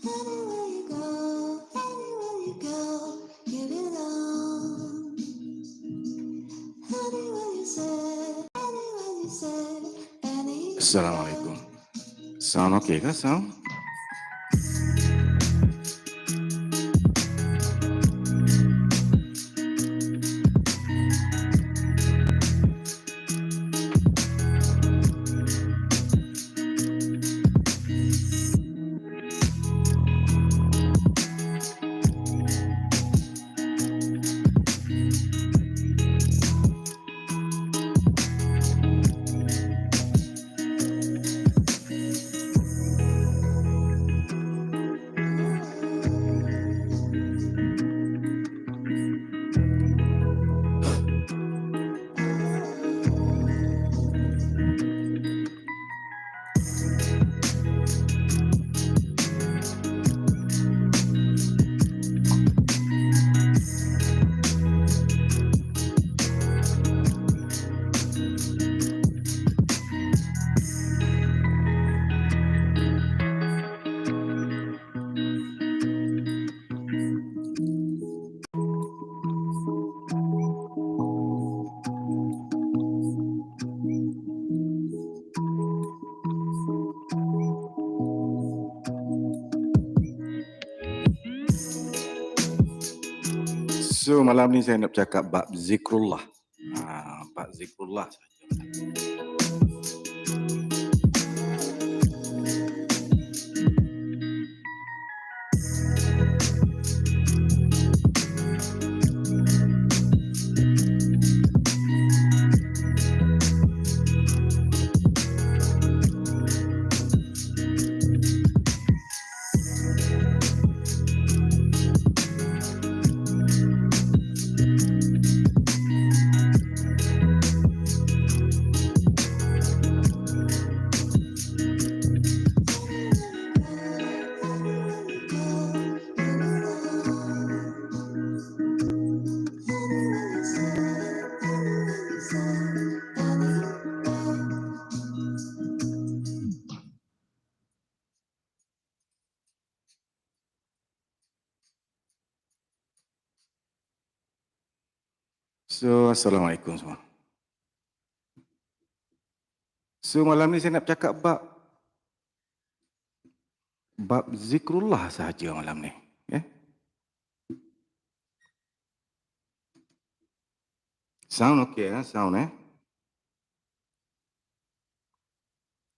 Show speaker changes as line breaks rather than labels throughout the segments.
Anywhere you go, anywhere you go, you belong. Anywhere you say, anywhere you say, anywhere.
Assalamualaikum. Sound okay kah sound? So malam ni saya nak bercakap bab zikrullah. Bab zikrullah saja. So Assalamualaikum semua. So malam ni saya nak bercakap bab zikrullah sahaja malam ni. Sound okay sound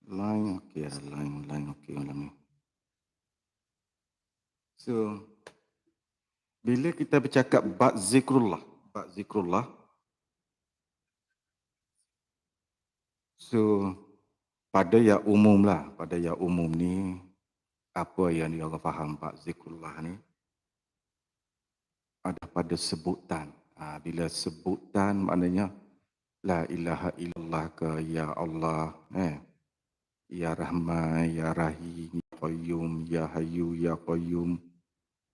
Line okay line okay malam ni. So bila kita bercakap bab zikrullah, so pada yang umum lah, ni apa yang dia orang faham bab zikrullah ni ada pada sebutan. Bila sebutan maknanya la ilaha illallah ke ya Allah, ya Rahman, ya Rahim, ya Qayyum, ya Hayyu, ya Qayyum.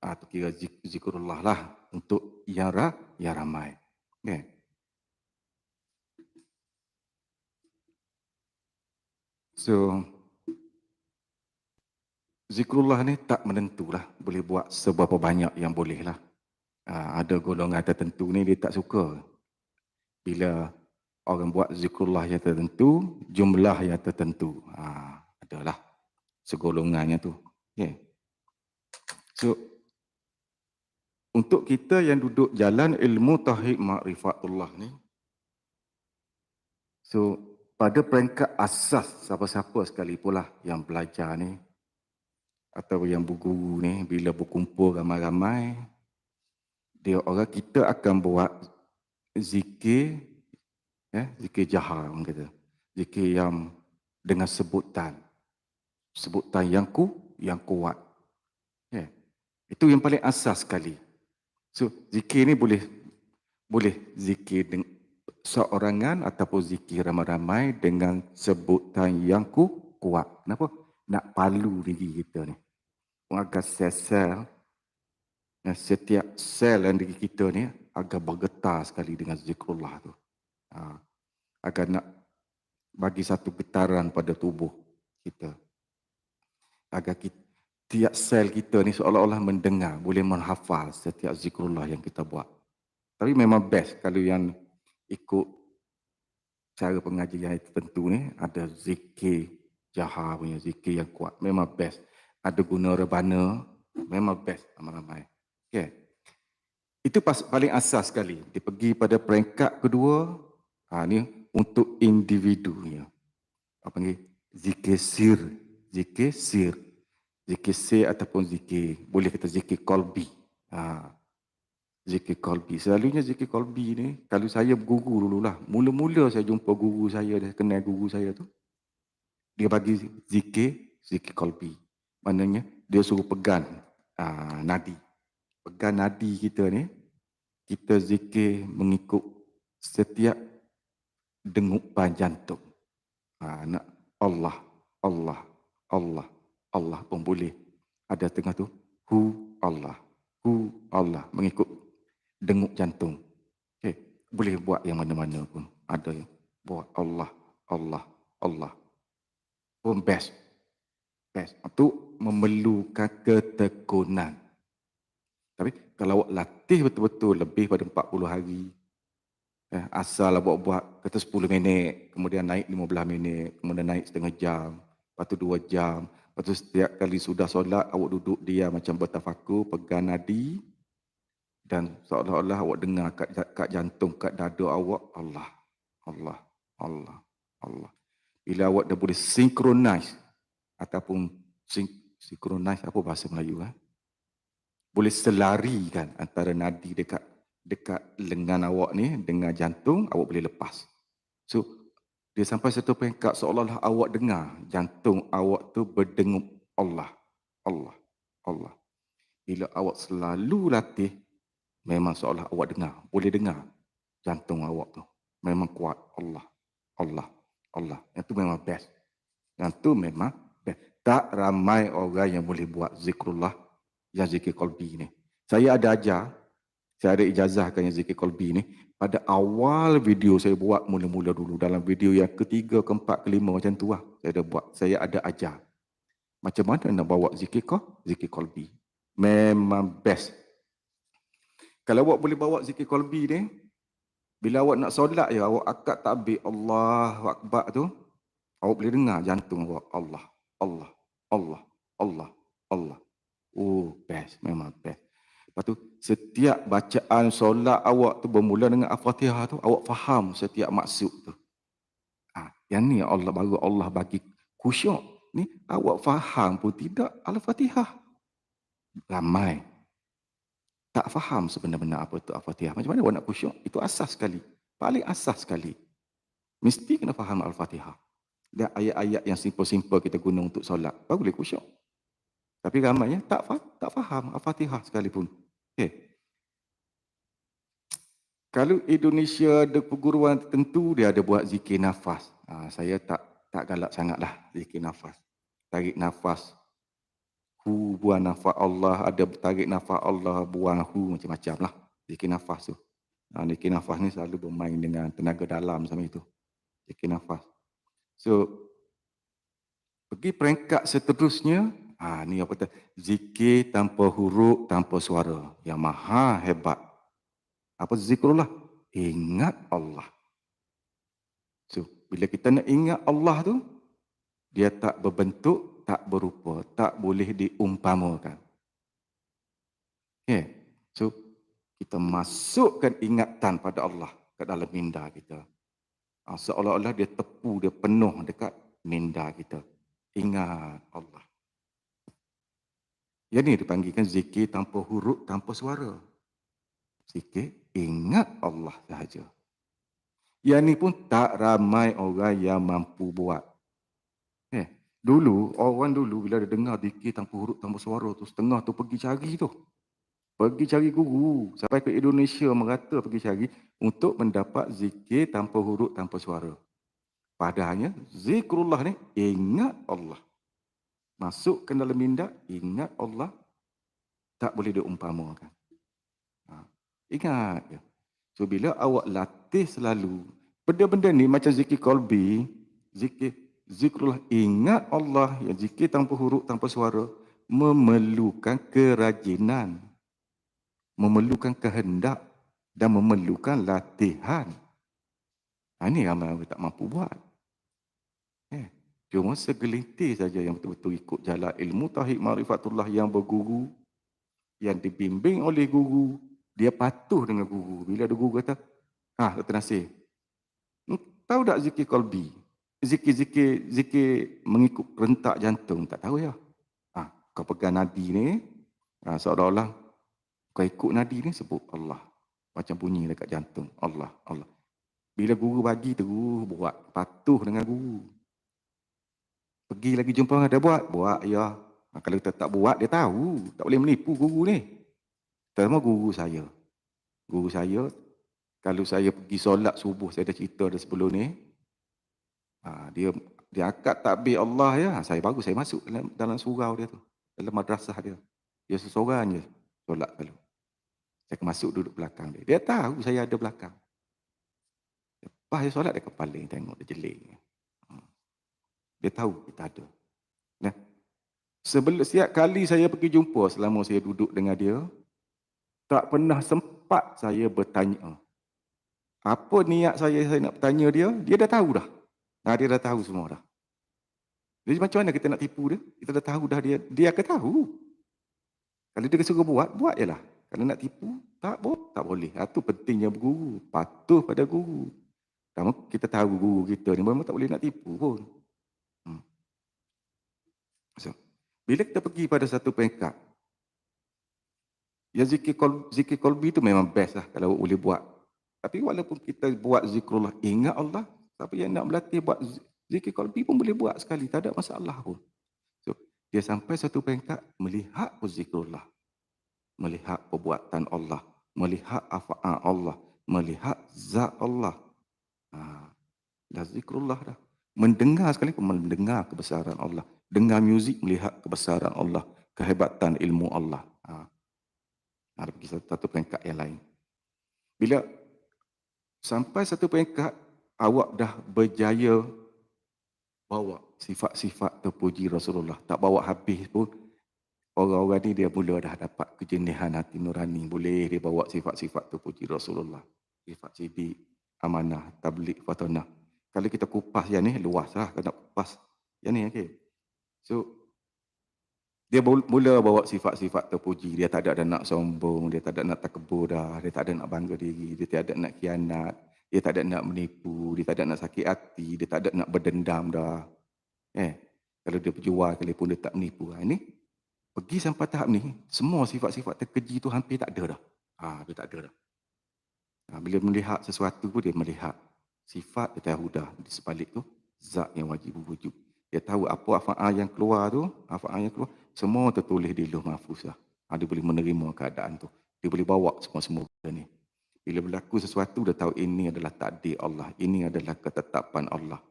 Itu kira zikrullah lah untuk yang ramai. So zikrullah ni tak menentulah, boleh buat seberapa banyak yang boleh lah. Ada golongan tertentu ni dia tak suka bila orang buat zikrullah yang tertentu, jumlah yang tertentu. Adalah segolongannya tu. So untuk kita yang duduk jalan ilmu tauhid ma'rifatullah ni, so pada peringkat asas siapa-siapa sekali pula yang belajar ni atau yang berguru ni, bila berkumpul ramai-ramai, kita akan buat zikir, zikir jahar orang kata. Zikir yang dengan sebutan yang kuat. Itu yang paling asas sekali. So zikir ni boleh zikir seorangan ataupun zikir ramai-ramai dengan sebutan yang kuat. Kenapa? Nak palu diri kita ni. Agar sel-sel, setiap sel yang diri kita ni agar bergetar sekali dengan zikrullah tu. Agar nak bagi satu getaran pada tubuh kita. Agar setiap sel kita ni seolah-olah mendengar, boleh menghafal setiap zikrullah yang kita buat. Tapi memang best kalau yang ikut cara pengajian yang tertentu ni, ada zikir jahar punya, zikir yang kuat. Memang best. Ada guna rebana, memang best ramai-ramai. Okay. Itu paling asas sekali. Dia pergi pada peringkat kedua, ni untuk individunya. Apa panggil? Zikir sir. Zikir sir. Zikir sir ataupun zikir, boleh kata zikir qalbi. Zikir qalbi. Selalunya zikir qalbi ni, kalau saya berguru dululah. Mula-mula saya jumpa guru saya, dia kenal guru saya tu. Dia bagi zikir qalbi. Maknanya, dia suruh pegang nadi. Pegang nadi kita ni, kita zikir mengikut setiap dengupan jantung. Nak Allah, Allah, Allah, Allah pun boleh. Ada tengah tu, hu Allah, mengikut dengup jantung. Okay. Boleh buat yang mana-mana pun. Ada yang buat Allah, Allah, Allah. Pun best. Best. Itu memerlukan ketekunan. Tapi kalau awak latih betul-betul lebih pada 40 hari, asal buat kata 10 minit, kemudian naik 15 minit, kemudian naik setengah jam, lepas tu 2 jam, lepas tu setiap kali sudah solat, awak duduk dia macam bertafakur, pegang nadi, dan seolah-olah awak dengar kat jantung, kat dada awak, Allah, Allah, Allah, Allah. Bila awak dah boleh synchronize, ataupun synchronize, apa bahasa Melayu? Boleh selarikan antara nadi dekat lengan awak ni dengan jantung, awak boleh lepas. So, dia sampai satu peringkat seolah-olah awak dengar jantung awak tu berdengup Allah, Allah, Allah. Bila awak selalu latih, memang seolah awak dengar, boleh dengar jantung awak tu. Memang kuat, Allah, Allah, Allah. Yang tu memang best. Yang tu memang best. Tak ramai orang yang boleh buat zikrullah yang zikir qalbi ni. Saya ada ajar, saya ada ijazahkan yang zikir qalbi ni. Pada awal video saya buat mula-mula dulu. Dalam video yang ketiga, keempat, kelima macam tu lah. Saya ada buat. Saya ada ajar. Macam mana nak bawa zikir qalbi. Memang best. Kalau awak boleh bawa zikir qalbi ni, bila awak nak solat ya, awak akad takbir Allahu Akbar tu, awak boleh dengar jantung awak. Allah, Allah, Allah, Allah, Allah. Oh, best. Memang best. Lepas tu, setiap bacaan solat awak tu bermula dengan Al-Fatihah tu, awak faham setiap maksud tu. Yang ni Allah baru Allah bagi khusyuk. Ni awak faham pun tidak Al-Fatihah. Ramai tak faham sebenarnya apa tu Al-Fatihah. Macam mana awak nak khusyuk? Itu asas sekali. Paling asas sekali. Mesti kena faham Al-Fatihah. Dan ayat-ayat yang simple-simple kita guna untuk solat, baru boleh khusyuk. Tapi ramainya tak faham Al-Fatihah sekalipun. Okay. Kalau Indonesia ada perguruan tertentu, dia ada buat zikir nafas. Saya tak galak sangatlah zikir nafas. Tarik nafas, hu, buang nafas Allah, ada tarik nafas Allah, buang hu, macam-macam lah zikir nafas tu. Zikir nafas ni selalu bermain dengan tenaga dalam sama itu. Zikir nafas. So, pergi peringkat seterusnya, ni apa kata, zikir tanpa huruf, tanpa suara. Yang maha hebat. Apa zikrullah? Ingat Allah. So, bila kita nak ingat Allah tu, dia tak berbentuk, tak berupa, tak boleh diumpamakan. Okay. So, kita masukkan ingatan pada Allah ke dalam minda kita. Seolah-olah dia tepu, dia penuh dekat minda kita. Ingat Allah. Yang ni dipanggilkan zikir tanpa huruf, tanpa suara. Zikir ingat Allah sahaja. Yang ni pun tak ramai orang yang mampu buat. Orang dulu bila dia dengar zikir tanpa huruf, tanpa suara tu, setengah tu pergi cari tu. Pergi cari guru. Sampai ke Indonesia merata pergi cari untuk mendapat zikir tanpa huruf, tanpa suara. Padahalnya zikrullah ni ingat Allah. Masukkan dalam minda, ingat Allah, tak boleh diumpamakan. Ingat je. So bila awak latih selalu, benda-benda ni macam zikir qalbi, zikrullah, ingat Allah, yang zikir tanpa huruf, tanpa suara, Memerlukan kerajinan, memerlukan kehendak dan memerlukan latihan. Ini ramai orang tak mampu buat. Cuma segelintir saja yang betul-betul ikut jalan ilmu tauhid ma'rifatullah yang berguru, yang dibimbing oleh guru, dia patuh dengan guru. Bila ada guru kata, Dr. Nasir, tahu tak zikir qalbi? Zikir mengikut rentak jantung, tak tahu ya. Kau pegang nadi ni, seolah-olah kau ikut nadi ni sebut Allah. Macam bunyi dekat jantung, Allah, Allah. Bila guru bagi tu, guru buat, patuh dengan guru. Pergi lagi jumpa orang, ada buat ya. Kalau kita tak buat, dia tahu. Tak boleh menipu guru ni. Terutama guru saya. Guru saya, kalau saya pergi solat subuh, saya dah cerita dah sebelum ni, dia akad takbir Allah ya, saya masuk dalam surau dia tu. Dalam madrasah dia. Dia seseorang je solat kalau. Saya masuk duduk belakang dia. Dia tahu saya ada belakang. Lepas dia solat, dia kepaling tengok, dia jeling. Dia tahu kita ada. Nah, setiap kali saya pergi jumpa selama saya duduk dengan dia, tak pernah sempat saya bertanya. Apa niat saya nak bertanya dia, dia dah tahu dah. Dia dah tahu semua dah. Jadi macam mana kita nak tipu dia? Kita dah tahu dah dia akan tahu. Kalau dia suruh buat je lah. Kalau nak tipu, tak boleh. Itu pentingnya berguru. Patuh pada guru. Kita tahu guru kita ni memang tak boleh nak tipu pun. So, bila kita pergi pada satu peringkat, ya zikir qalbi itu memang best lah kalau boleh buat. Tapi walaupun kita buat zikrullah, ingat Allah, tapi yang nak berlatih buat zikir qalbi pun boleh buat sekali, tak ada masalah pun. So, dia sampai satu peringkat melihat zikrullah, melihat perbuatan Allah, melihat afa'al Allah, melihat zat Allah. Dah zikrullah dah. Mendengar sekali pun mendengar kebesaran Allah. Dengar muzik, melihat kebesaran Allah, kehebatan ilmu Allah. Ada pergi satu peringkat yang lain. Bila sampai satu peringkat, awak dah berjaya bawa sifat-sifat terpuji Rasulullah. Tak bawa habis pun, orang-orang ni dia mula dah dapat kejenihan hati nurani. Boleh dia bawa sifat-sifat terpuji Rasulullah. Sifat sidik, amanah, tabligh, fatanah. Kalau kita kupas yang ni, luas lah. Kalau nak kupas yang ni, okay. So, dia mula bawa sifat-sifat terpuji. Dia tak ada nak sombong, dia tak ada nak takabur dah, dia tak ada nak bangga diri, dia tak ada nak khianat, dia tak ada nak menipu, dia tak ada nak sakit hati, dia tak ada nak berdendam dah. Kalau dia berjual, kalaupun dia tak menipu. Ini pergi sampai tahap ni, semua sifat-sifat terkeji tu hampir tak ada dah. Dia tak ada dah. Bila melihat sesuatu pun dia melihat sifat, dia tahu dah di sebalik tu zat yang wajib wujud. Dia tahu apa afa'al yang keluar tu, semua tertulis di Lauh Mahfuz lah. Dia boleh menerima keadaan tu. Dia boleh bawa semua-semua ni. Bila berlaku sesuatu, dia tahu ini adalah takdir Allah. Ini adalah ketetapan Allah.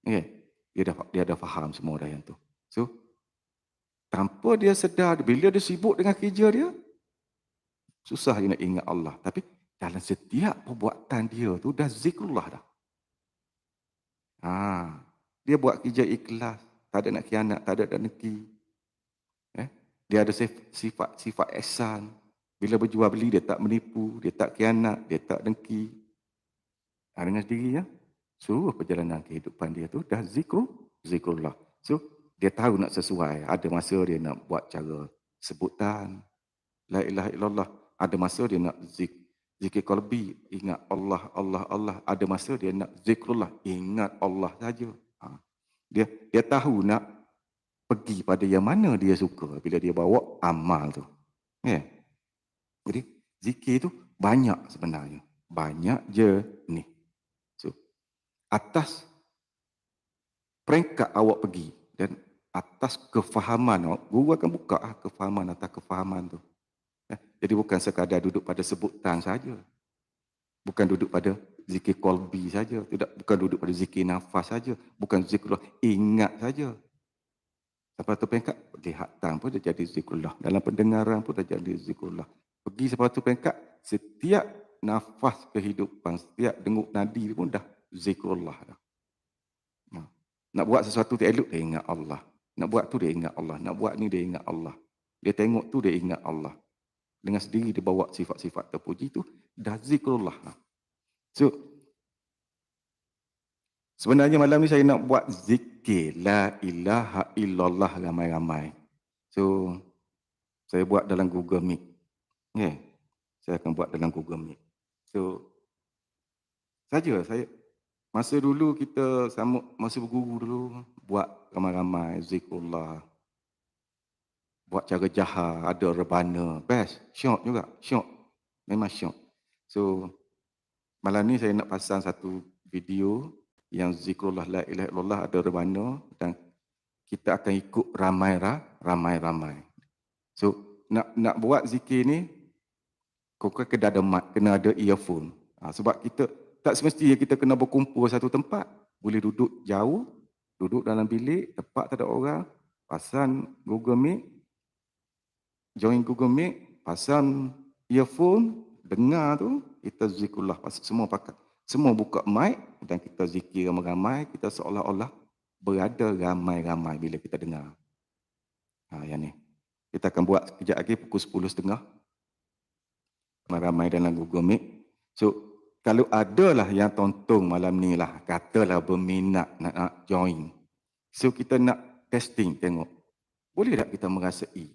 Dia dah faham semua dah yang tu. So, tanpa dia sedar, bila dia sibuk dengan kerja dia, susah dia nak ingat Allah. Tapi dalam setiap perbuatan dia tu, dah zikrullah dah. Dia buat kerja ikhlas, tak ada nak khianat, tak ada nak dengki. Dia ada sifat ihsan. Bila berjual beli, dia tak menipu, dia tak khianat, dia tak dengki. Dengan sendirinya, seluruh perjalanan kehidupan dia tu dah zikrullah. So, dia tahu nak sesuai. Ada masa dia nak buat cara sebutan, la ilaha illallah. Ada masa dia nak zikir qalbi, ingat Allah, Allah, Allah. Ada masa dia nak zikrullah, ingat Allah saja. Dia tahu nak pergi pada yang mana dia suka bila dia bawa amal tu. Jadi zikir tu banyak sebenarnya. Banyak je ni. So, atas peringkat awak pergi dan atas kefahaman awak, guru akan buka kefahaman atas kefahaman tu. Jadi bukan sekadar duduk pada sebutan saja. Bukan duduk pada zikir qalbi saja, bukan duduk pada zikir nafas saja, bukan zikrullah ingat saja. Sampai satu peringkat, lihatan pun dah jadi zikrullah. Dalam pendengaran pun dah jadi zikrullah. Pergi sampai satu peringkat, setiap nafas kehidupan, setiap dengut nadi pun dah zikrullah dah. Nak buat sesuatu tak elok, dia ingat Allah. Nak buat tu dia ingat Allah. Nak buat ni dia ingat Allah. Dia tengok tu dia ingat Allah. Dengan sendiri dia bawa sifat-sifat terpuji tu. Dah zikrullah. So, sebenarnya malam ni saya nak buat zikir. La ilaha illallah ramai-ramai. So, saya buat dalam Google Meet. Okay. Saya akan buat dalam Google Meet. So, saja saya masa dulu kita masa berguru dulu buat ramai-ramai zikrullah. Buat cara jaha, ada rebana. Best. Syok juga. Syok. Memang syok. So, malam ni saya nak pasang satu video yang zikrullah la ilaha illallah ada rebana dan kita akan ikut ramai-ramai. So, nak buat zikir ni, kau kena ada mic, kena ada earphone. Sebab kita tak semestinya kita kena berkumpul satu tempat. Boleh duduk jauh, duduk dalam bilik, tempat tak ada orang, pasang Google Meet, join Google Meet, pasang earphone, dengar tu, kita zikrullah. Semua buka mic dan kita zikir ramai-ramai, kita seolah-olah berada ramai-ramai bila kita dengar. Yang ni. Kita akan buat sekejap lagi pukul 10.30. Ramai-ramai dalam Google Meet. So, kalau adalah yang tonton malam ni lah, katalah berminat nak join. So, kita nak testing, tengok. Boleh tak kita merasai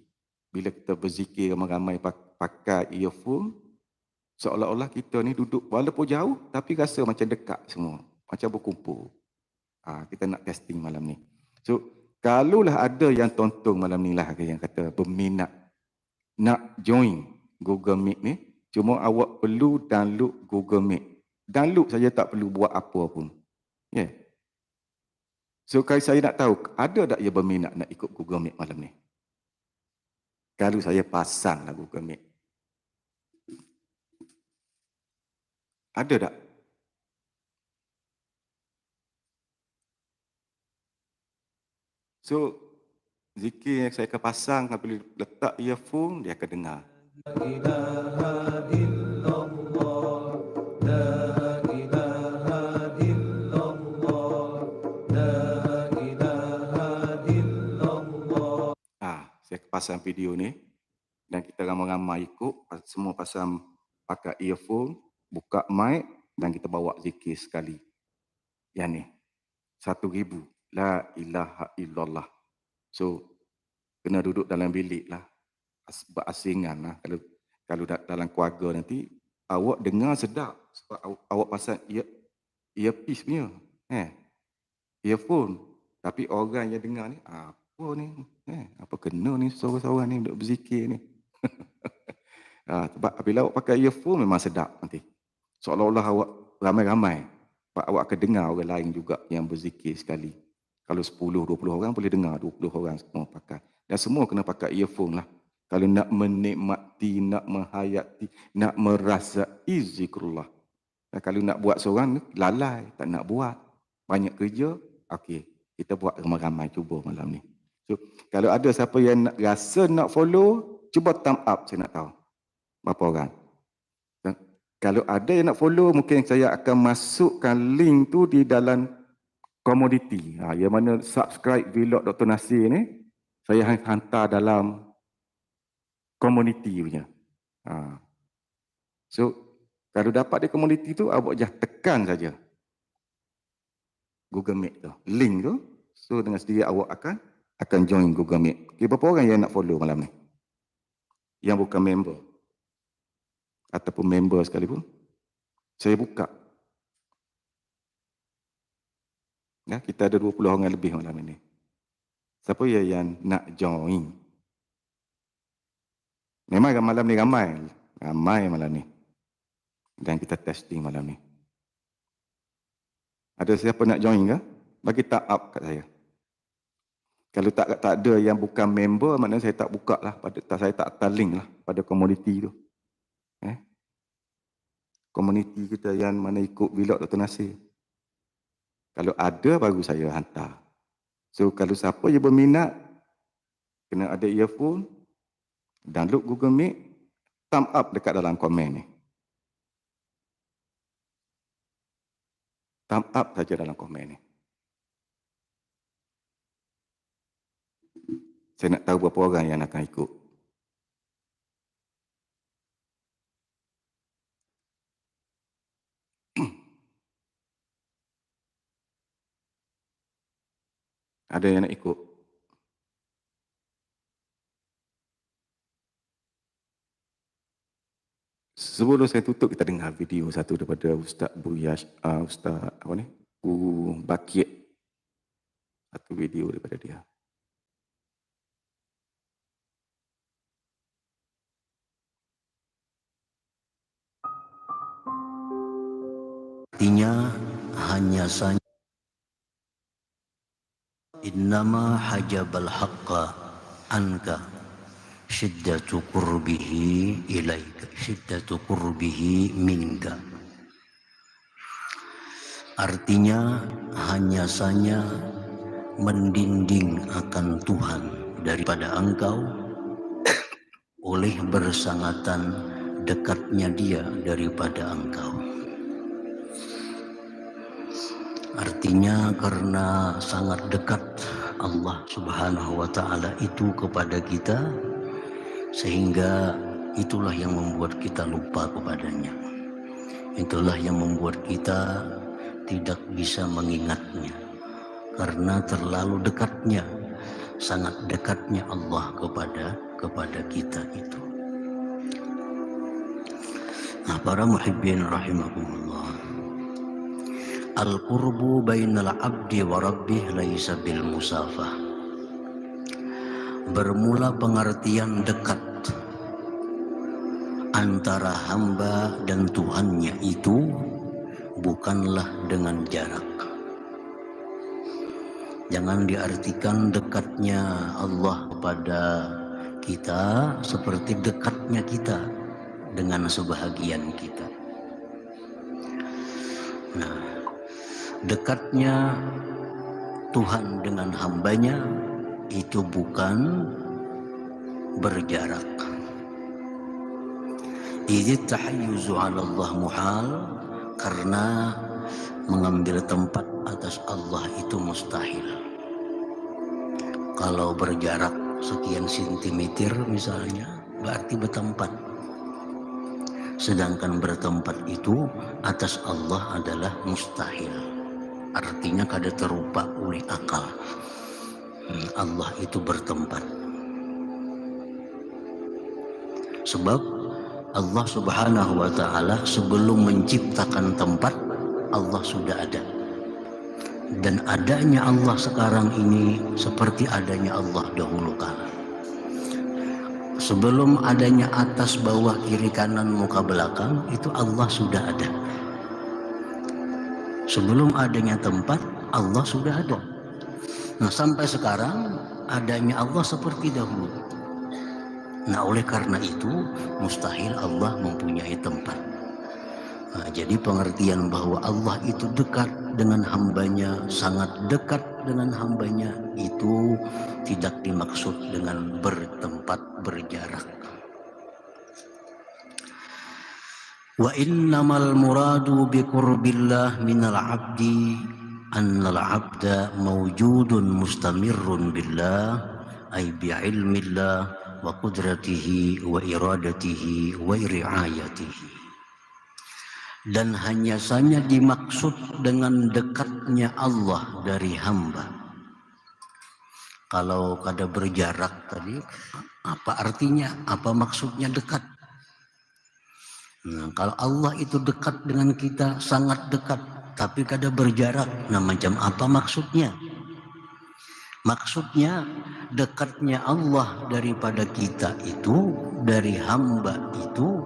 bila kita berzikir ramai-ramai pakai earphone, seolah-olah kita ni duduk walaupun jauh, tapi rasa macam dekat semua. Macam berkumpul. Kita nak testing malam ni. So, kalaulah ada yang tonton malam ni lah, yang kata berminat nak join Google Meet ni, cuma awak perlu download Google Meet. Download saja, tak perlu buat apa pun. Yeah. So, kalau saya nak tahu, ada tak yang berminat nak ikut Google Meet malam ni? Kalau saya pasanglah Google Meet. Ada tak? So, zikir yang saya akan pasang, apabila letak earphone, dia akan dengar. La ilaha illallah, la ilaha illallah, la ilaha illallah. Saya akan pasang video ni dan kita ramai-ramai ikut, semua pasang pakai earphone, buka mic dan kita bawa zikir sekali. Yang ni, 1,000. La ilaha illallah. So, kena duduk dalam bilik lah. Berasingan lah. Kalau dalam keluarga nanti, awak dengar sedap. Sebab awak pasang earpiece punya. Earphone. Tapi orang yang dengar ni, apa ni? Apa kena ni seorang-seorang ni duduk berzikir ni? Sebab bila awak pakai earphone memang sedap nanti. Seolah-olah awak ramai-ramai. Sebab awak akan dengar orang lain juga yang berzikir sekali. Kalau 10-20 orang boleh dengar 20 orang semua pakai. Dan semua kena pakai earphone lah. Kalau nak menikmati, nak menghayati, nak merasai zikrullah. Dan kalau nak buat seorang, lalai, tak nak buat. Banyak kerja, okey. Kita buat ramai-ramai, cuba malam ni. So, kalau ada siapa yang rasa nak follow, cuba thumb up, saya nak tahu. Berapa orang? Dan kalau ada yang nak follow, mungkin saya akan masukkan link tu di dalam komoditi. Yang mana subscribe vlog Dr. Nasir ni, saya hantar dalam community punya. So, kalau dapat di community tu, awak just tekan saja Google Meet tu, link tu. So, dengan sendiri awak akan join Google Meet. Okay, berapa orang yang nak follow malam ni? Yang bukan member. Ataupun member sekalipun. Saya buka. Ya, kita ada 20 orang lebih malam ini. Siapa yang nak join? Memang malam ni ramai. Ramai malam ni. Dan kita testing malam ni. Ada siapa nak join ke? Bagi tak up kat saya. Kalau tak ada yang bukan member, maknanya saya tak buka lah. Saya tak hantar link lah pada komuniti tu. Komuniti kita yang mana ikut vlog Dr. Nasir. Kalau ada, baru saya hantar. So, kalau siapa yang berminat, kena ada earphone, download Google Meet, thumb up dekat dalam komen ni. Thumb up saja dalam komen ni. Saya nak tahu berapa orang yang akan ikut. Ada yang nak ikut? Sebelum saya tutup, kita dengar video satu daripada Ustaz Buyash, Ustaz apa ni? Bakit. Satu video daripada dia.
Artinya hanya saja innama hajabal haqqa anka syiddatu qurbihi ilaika syiddatu qurbihi minka. Artinya hanya saja mendinding akan Tuhan daripada engkau oleh bersangatan dekatnya Dia daripada engkau. Artinya karena sangat dekat Allah Subhanahu wa Ta'ala itu kepada kita, sehingga itulah yang membuat kita lupa kepadanya. Itulah yang membuat kita tidak bisa mengingatnya, karena terlalu dekatnya, sangat dekatnya Allah kepada kita itu. Nah, para muhibbin rahimakumullah, al-qurbu bainal abdi wa rabbih laisa bil musafah. Bermula pengertian dekat antara hamba dan Tuhannya itu bukanlah dengan jarak. Jangan diartikan dekatnya Allah kepada kita seperti dekatnya kita dengan sebahagian kita. Nah, dekatnya Tuhan dengan hambanya itu bukan berjarak. Idh tahayyuzu 'ala Allah muhal, karena mengambil tempat atas Allah itu mustahil. Kalau berjarak sekian sentimeter misalnya, berarti bertempat. Sedangkan bertempat itu atas Allah adalah mustahil. Artinya kada terupa oleh akal. Allah itu bertempat. Sebab Allah Subhanahu wa Ta'ala sebelum menciptakan tempat, Allah sudah ada. Dan adanya Allah sekarang ini seperti adanya Allah dahulu kala. Sebelum adanya atas, bawah, kiri, kanan, muka, belakang, itu Allah sudah ada. Sebelum adanya tempat, Allah sudah ada. Nah, sampai sekarang adanya Allah seperti dahulu. Nah, oleh karena itu mustahil Allah mempunyai tempat. Nah, jadi pengertian bahwa Allah itu dekat dengan hambanya, sangat dekat dengan hambanya, itu tidak dimaksud dengan bertempat, berjarak. Wa innamal muradu bi qurbillah minal abdi annal abda mawjudun mustamirrun billah ay bi ilmillah wa qudratihi wa iradatihi wa riayatihi. Dan hanya saja dimaksud dengan dekatnya Allah dari hamba. Kalau kada berjarak tadi, apa artinya? Apa maksudnya dekat? Nah, kalau Allah itu dekat dengan kita, sangat dekat, tapi kada berjarak, nah macam apa maksudnya? Maksudnya dekatnya Allah daripada kita itu, dari hamba itu,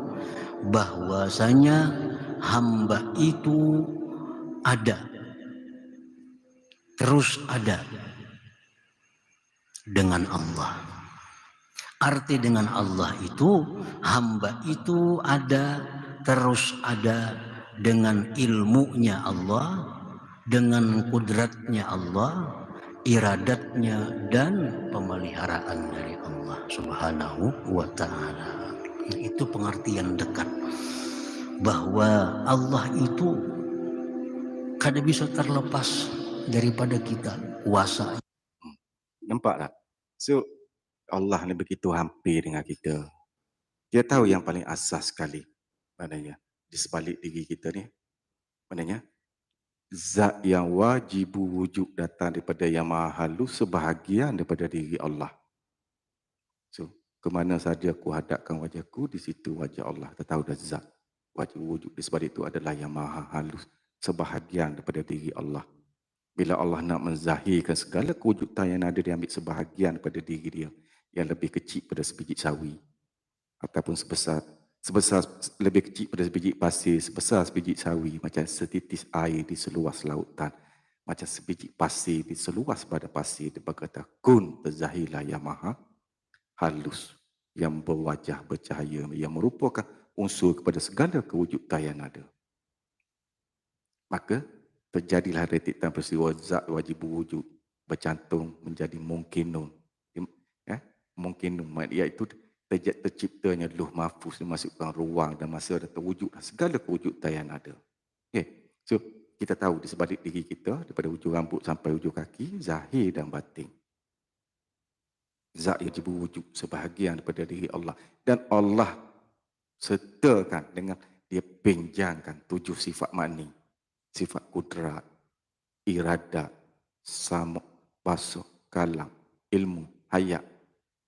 bahwasanya hamba itu ada, terus ada dengan Allah. Arti dengan Allah itu, hamba itu ada, terus ada dengan ilmunya Allah, dengan kudratnya Allah, iradatnya, dan pemeliharaan dari Allah Subhanahu wa Ta'ala. Itu pengertian dekat, bahwa Allah itu kada bisa terlepas daripada kita, kuasa.
Nampak tak? So, Allah ni begitu hampir dengan kita. Dia tahu yang paling asas sekali. Maknanya, di sebalik diri kita ni. Maknanya, zat yang wajib wujud datang daripada yang maha halus sebahagian daripada diri Allah. So, ke mana saja aku hadapkan wajahku, di situ wajah Allah. Kita tahu dah zat. Wajib wujud di sebalik itu adalah yang maha halus sebahagian daripada diri Allah. Bila Allah nak menzahirkan segala kewujudan yang ada, dia ambil sebahagian daripada diri dia yang lebih kecil pada sebiji sawi ataupun sebesar lebih kecil pada sebiji pasir, sebesar sebiji sawi, macam setitis air di seluas lautan, macam sebiji pasir di seluas pada pasir. Dia berkata, kun, terzahirlah yang maha halus, yang berwajah bercahaya, yang merupakan unsur kepada segala kewujudan yang ada. Maka terjadilah retikan peristiwa zat wajib wujud bercantum menjadi mungkinun. Mungkinun, iaitu terciptanya luh mahfuz, dimasukkan ruang dan masa dan terwujud segala kewujudan yang ada. Okay. So, kita tahu di sebalik diri kita, daripada hujung rambut sampai hujung kaki, zahir dan batin. Zat yang wujud sebahagian daripada diri Allah. Dan Allah sertakan dengan dia pinjangkan 7 sifat makni. Sifat kudrat, iradat, samuk, basuh, kalam, ilmu, hayat.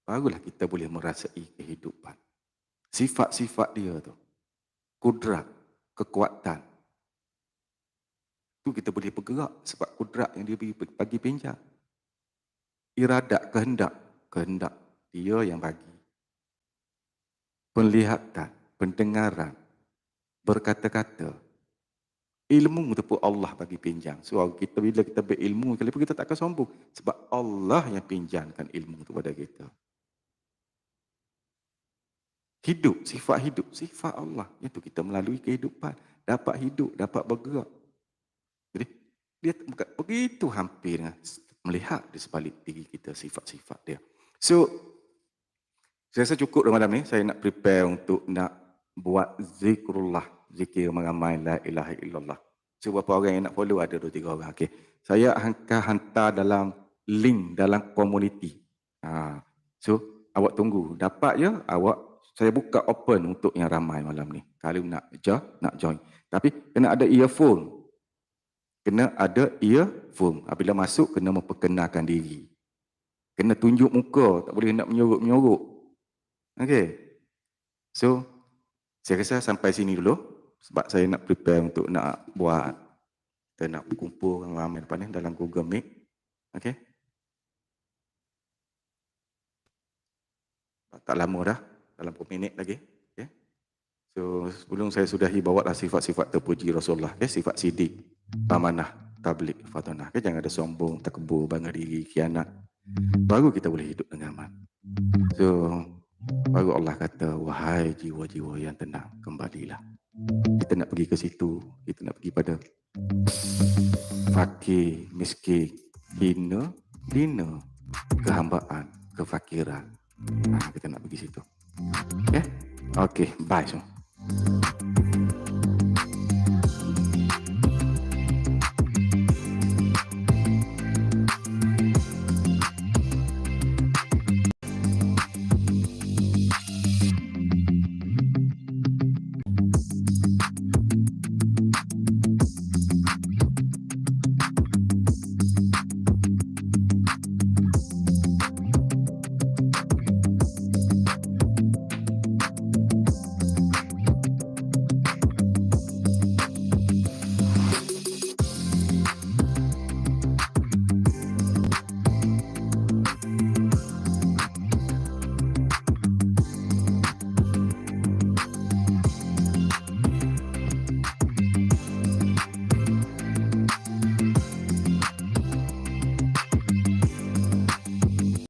Barulah kita boleh merasai kehidupan. Sifat-sifat dia tu. Kudrat, kekuatan. Tu kita boleh bergerak sebab kudrat yang dia bagi pinjam. Iradat, kehendak dia yang bagi. Penglihatan, pendengaran, berkata-kata. Ilmu tu pun Allah bagi pinjam. So kita bila kita berilmu, kita tak akan sombong. Sebab Allah yang pinjamkan ilmu tu pada kita. Hidup, sifat Allah. Itu kita melalui kehidupan. Dapat hidup, dapat bergerak. Jadi, dia begitu hampir melihat di sebalik diri kita, sifat-sifat dia. So, saya rasa cukup dalam malam ni. Saya nak prepare untuk nak buat zikrullah. Zikir mengamai la ilaha illallah. So, berapa orang yang nak follow? Ada 2-3 orang. Okay. Saya akan hantar dalam link dalam community. So, awak tunggu. Dapat je, saya buka open untuk yang ramai malam ni. Kalau nak join. Tapi kena ada earphone. Apabila masuk, kena memperkenalkan diri. Kena tunjuk muka. Tak boleh nak menyorok-menyorok. Okay. So, saya rasa sampai sini dulu. Sebab saya nak prepare untuk nak buat. Kita nak berkumpul dengan ramai depan ni dalam Google Meet. Okay. Tak lama dah. Dalam 10 minit lagi. Okay. So, sebelum saya sudahi, bawalah sifat-sifat terpuji Rasulullah. Okay. Sifat sidik, amanah, tabligh, fatanah. Okay. Jangan ada sombong, takbur, bangga diri, khianat. Baru kita boleh hidup dengan aman. So, baru Allah kata, wahai jiwa-jiwa yang tenang, kembalilah. Kita nak pergi ke situ. Kita nak pergi pada fakir, miskin, hina, kehambaan, kefakiran. Kita nak pergi situ. Okay, bye semua.